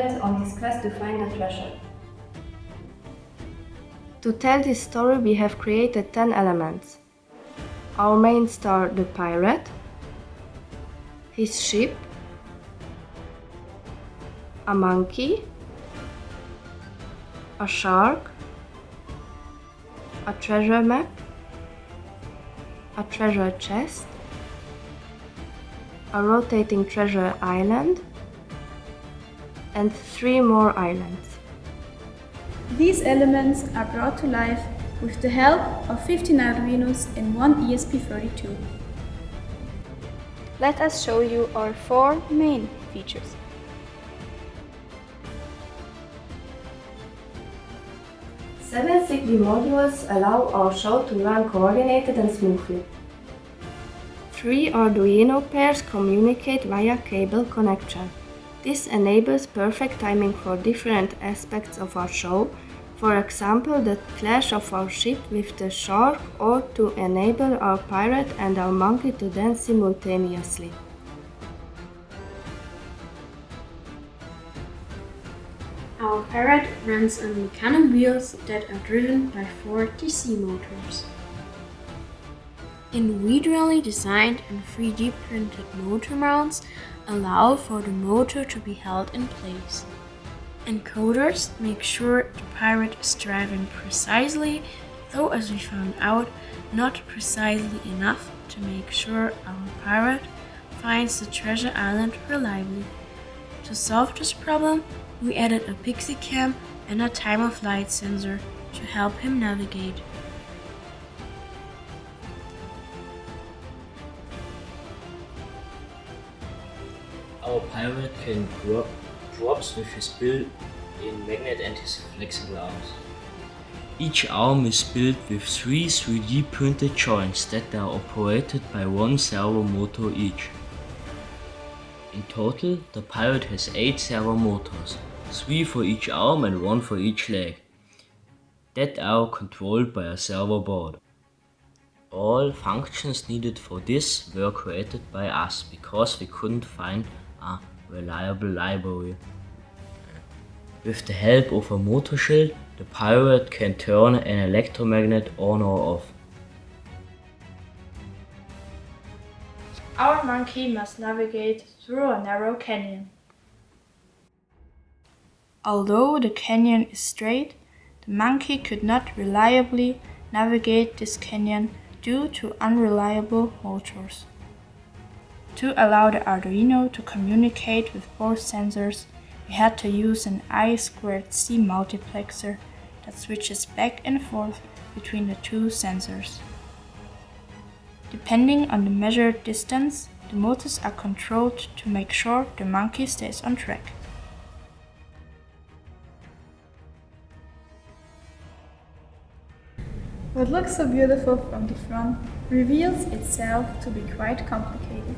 pirate on his quest to find the treasure. To tell this story, we have created 10 elements. Our main star, the pirate, his ship, a monkey, a shark, a treasure map, a treasure chest, a rotating treasure island, and 3 more islands. These elements are brought to life with the help of 15 Arduinos and 1 ESP32. Let us show you our 4 main features. Seven Zigbee modules allow our show to run coordinated and smoothly. 3 Arduino pairs communicate via cable connection. This enables perfect timing for different aspects of our show, for example the clash of our ship with the shark, or to enable our pirate and our monkey to dance simultaneously. Our pirate runs on mechanical wheels that are driven by 4 DC motors. Individually designed and 3D printed motor mounts allow for the motor to be held in place. Encoders make sure the pirate is driving precisely, though as we found out, not precisely enough to make sure our pirate finds the treasure island reliably. To solve this problem, we added a pixie cam and a time-of-flight sensor to help him navigate. Our pirate can drop drops with his built-in magnet and his flexible arms. Each arm is built with 3 3D printed joints that are operated by 1 servo motor each. In total, the pirate has 8 servo motors, 3 for each arm and 1 for each leg, that are controlled by a servo board. All functions needed for this were created by us because we couldn't find a reliable library. With the help of a motor shield, the pirate can turn an electromagnet on or off. Our monkey must navigate through a narrow canyon. Although the canyon is straight, the monkey could not reliably navigate this canyon due to unreliable motors. To allow the Arduino to communicate with both sensors, we had to use an I2C multiplexer that switches back and forth between the 2 sensors. Depending on the measured distance, the motors are controlled to make sure the monkey stays on track. What looks so beautiful from the front reveals itself to be quite complicated.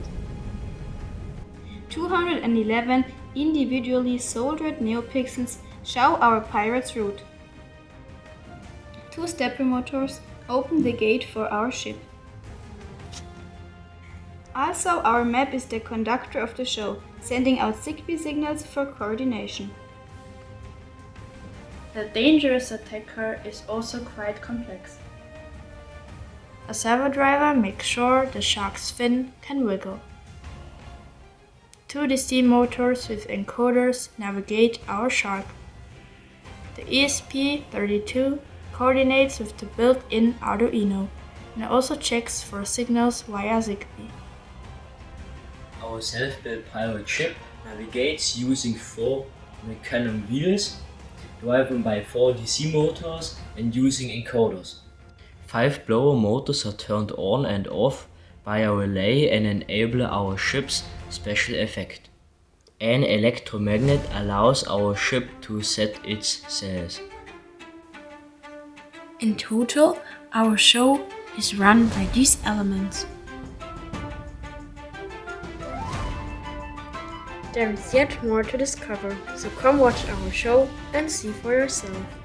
211 individually soldered neopixels show our pirate's route. 2 stepper motors open the gate for our ship. Also, our map is the conductor of the show, sending out Zigbee signals for coordination. The dangerous attacker is also quite complex. A servo driver makes sure the shark's fin can wiggle. 2 DC motors with encoders navigate our shark. The ESP32 coordinates with the built-in Arduino and also checks for signals via Zigbee. Our self-built pirate ship navigates using 4 mechanical wheels, driven by 4 DC motors and using encoders. 5 blower motors are turned on and off by a relay and enable our ship's special effect. An electromagnet allows our ship to set its sails. In total, our show is run by these elements. There is yet more to discover, so come watch our show and see for yourself.